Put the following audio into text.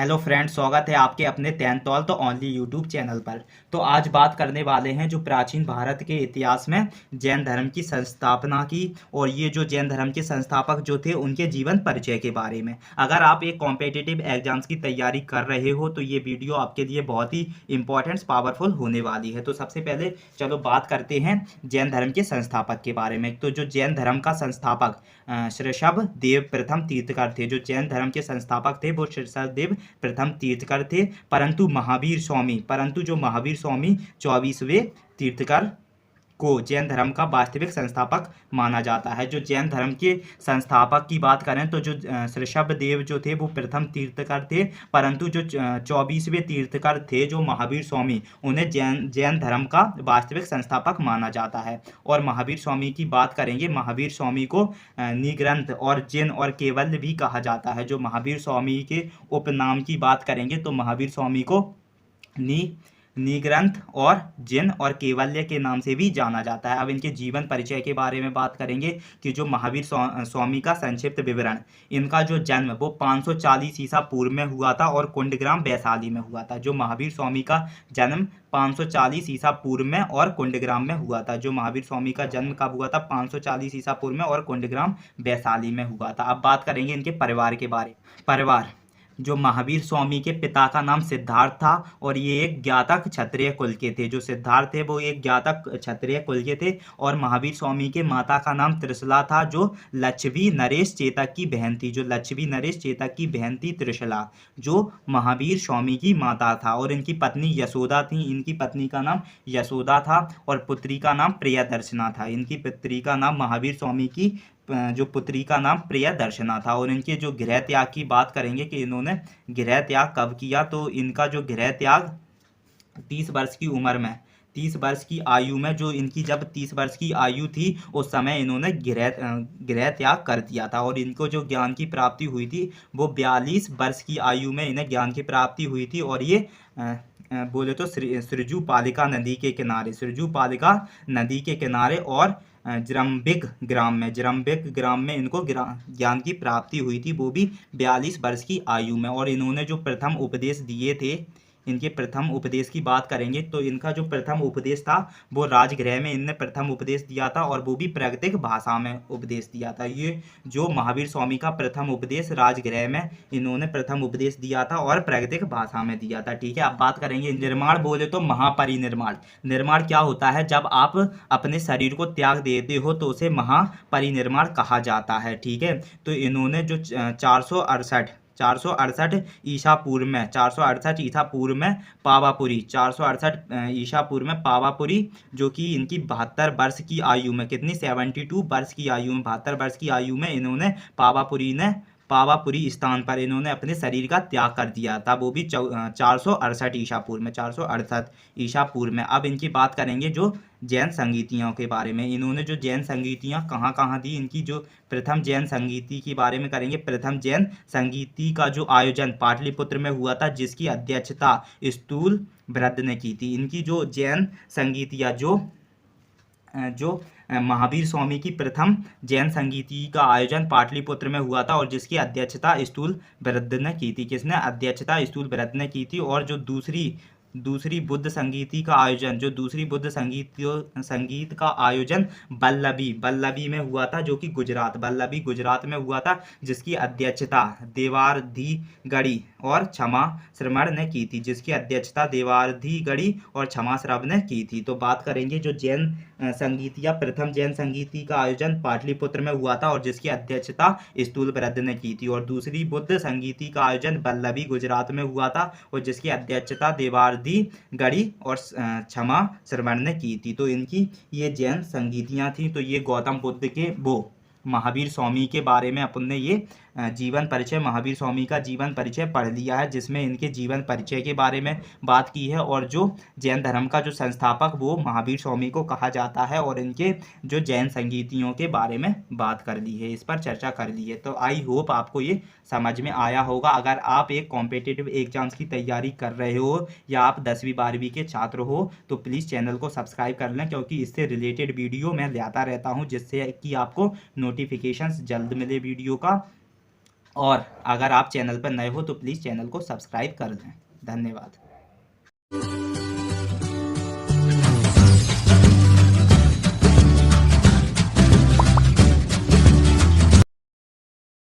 Hello friends, स्वागत है आपके अपने तैनतौल तो ओनली यूट्यूब चैनल पर। तो आज बात करने वाले हैं जो प्राचीन भारत के इतिहास में जैन धर्म की संस्थापना की, और ये जो जैन धर्म के संस्थापक जो थे उनके जीवन परिचय के बारे में। अगर आप एक कॉम्पिटिटिव एग्जाम्स की तैयारी कर रहे हो तो ये वीडियो आपके लिए बहुत ही इंपॉर्टेंट पावरफुल होने वाली है। तो सबसे पहले चलो बात करते हैं जैन धर्म के संस्थापक के बारे में। तो जो जैन धर्म का संस्थापक ऋषभ देव प्रथम तीर्थकर थे। जो जैन धर्म के संस्थापक थे वो ऋषभ देव प्रथम तीर्थकर थे। परंतु जो महावीर स्वामी 24वें तीर्थकर को जैन धर्म का वास्तविक संस्थापक माना जाता है। जो जैन धर्म के संस्थापक की बात करें तो जो ऋषभ देव जो थे वो प्रथम तीर्थकर थे, परंतु जो 24वें तीर्थकर थे जो महावीर स्वामी, उन्हें जैन धर्म का वास्तविक संस्थापक माना जाता है। और महावीर स्वामी की बात करेंगे, महावीर स्वामी को निग्रंथ और जिन और केवल्य भी कहा जाता है। जो महावीर स्वामी के उपनाम की बात करेंगे तो महावीर स्वामी को निग्रंथ और जिन और केवल्य के नाम से भी जाना जाता है। अब इनके जीवन परिचय के बारे में बात करेंगे कि जो महावीर स्वामी का संक्षिप्त विवरण। इनका जो जन्म वो 540 ईसा पूर्व में हुआ था और कुंडग्राम वैशाली में हुआ था। जो महावीर स्वामी का जन्म 540 ईसा पूर्व में और कुंडग्राम में हुआ था। जो महावीर स्वामी का जन्म कब हुआ था? 540 ईसा पूर्व में और कुंडग्राम वैशाली में हुआ था। अब बात करेंगे इनके परिवार के बारे में। परिवार, जो महावीर स्वामी के पिता का नाम सिद्धार्थ था और ये एक ज्ञातक क्षत्रिय कुल के थे। जो सिद्धार्थ थे वो एक ज्ञातक क्षत्रिय कुल के थे। और महावीर स्वामी के माता का नाम त्रिशला था, जो लक्ष्मी नरेश चेतक की बहन थी। जो लक्ष्मी नरेश चेतक की बहन थी त्रिशला, जो महावीर स्वामी की माता था। और इनकी पत्नी यशोदा थी। इनकी पत्नी का नाम यशोदा था और पुत्री का नाम प्रियदर्शना था। इनकी पुत्री का नाम, महावीर स्वामी की जो पुत्री का नाम प्रियदर्शना था। और इनके जो गृह त्याग की बात करेंगे कि इन्होंने गृह त्याग कब किया, तो इनका जो गृह त्याग 30 वर्ष की उम्र में, 30 वर्ष की आयु में, जो इनकी जब 30 वर्ष की आयु थी उस समय इन्होंने गृह त्याग कर दिया था। और इनको जो ज्ञान की प्राप्ति हुई थी वो 42 वर्ष की आयु में इन्हें ज्ञान की प्राप्ति हुई थी। और ये बोले तो सृजुपालिका नदी के किनारे, सृजुपालिका नदी के किनारे और जरम्बिक ग्राम में इनको ज्ञान की प्राप्ति हुई थी, वो भी 42 वर्ष की आयु में। और इन्होंने जो प्रथम उपदेश दिए थे, इनके प्रथम उपदेश की बात करेंगे तो इनका जो प्रथम उपदेश था वो राजगृह में इनने प्रथम उपदेश दिया था और वो भी प्राकृतिक भाषा में उपदेश दिया था। ये जो महावीर स्वामी का प्रथम उपदेश राजगृह में इन्होंने प्रथम उपदेश दिया था और प्राकृतिक भाषा में दिया था। ठीक है, अब बात करेंगे निर्माण। बोले तो महापरिनिर्माण। निर्माण क्या होता है? जब आप अपने शरीर को त्याग देते हो तो उसे महापरिनिर्माण कहा जाता है। ठीक है, तो इन्होंने जो 468 ईसा पूर्व में, 468 ईसा पूर्व में पावापुरी, 468 ईसा पूर्व में पावापुरी, जो कि इनकी 72 वर्ष की आयु में, कितनी 72 वर्ष की आयु में, 72 वर्ष की आयु में इन्होंने पावापुरी स्थान पर इन्होंने अपने शरीर का त्याग कर दिया था। वो भी 468 ईसा पूर्व में, 468 ईसा पूर्व में। अब इनकी बात करेंगे जो जैन संगीतियों के बारे में। इन्होंने जो जैन संगीतियाँ कहाँ कहाँ दी, इनकी जो प्रथम जैन संगीति के बारे में करेंगे। प्रथम जैन संगीति का जो आयोजन पाटलिपुत्र में हुआ था, जिसकी अध्यक्षता स्थूल भृद ने की थी। इनकी जो जैन संगीतियाँ जो महावीर स्वामी की प्रथम जैन संगीति का आयोजन पाटलिपुत्र में हुआ था और जिसकी अध्यक्षता स्थूल भृद ने की थी। किसने अध्यक्षता? स्थूल भृद ने की थी। और जो दूसरी बुद्ध संगीति का आयोजन, जो दूसरी बुद्ध संगीत का आयोजन बल्लभी में हुआ था, जो कि बल्लभी गुजरात में हुआ था, जिसकी अध्यक्षता देवार्धिगड़ी और क्षमा श्रवण ने की थी। जिसकी अध्यक्षता देवार्धिगड़ी और क्षमा श्रवण ने की थी। तो बात करेंगे जो जैन संगीत या प्रथम जैन संगीति का आयोजन पाटलिपुत्र में हुआ था और जिसकी अध्यक्षता स्थूल भृद ने की थी। और दूसरी बुद्ध संगीति का आयोजन बल्लभी गुजरात में हुआ था और जिसकी अध्यक्षता देवार्धिगड़ी और क्षमा श्रवण ने की थी। तो इनकी ये जैन संगीतियाँ थी। तो ये गौतम बुद्ध के वो महावीर स्वामी के बारे में अपन ने ये जीवन परिचय, महावीर स्वामी का जीवन परिचय पढ़ लिया है, जिसमें इनके जीवन परिचय के बारे में बात की है। और जो जैन धर्म का जो संस्थापक वो महावीर स्वामी को कहा जाता है और इनके जो जैन संगीतियों के बारे में बात कर ली है, इस पर चर्चा कर ली है। तो आई होप आपको ये समझ में आया होगा। अगर आप एक कॉम्पिटिटिव एग्जाम्स की तैयारी कर रहे हो या आप 10वीं 12वीं के छात्र हो तो प्लीज़ चैनल को सब्सक्राइब कर लें, क्योंकि इससे रिलेटेड वीडियो मैं लाता रहता हूँ, जिससे कि आपको नोटिफिकेशंस जल्द मिले वीडियो का। और अगर आप चैनल पर नए हो तो प्लीज़ चैनल को सब्सक्राइब कर दें। धन्यवाद।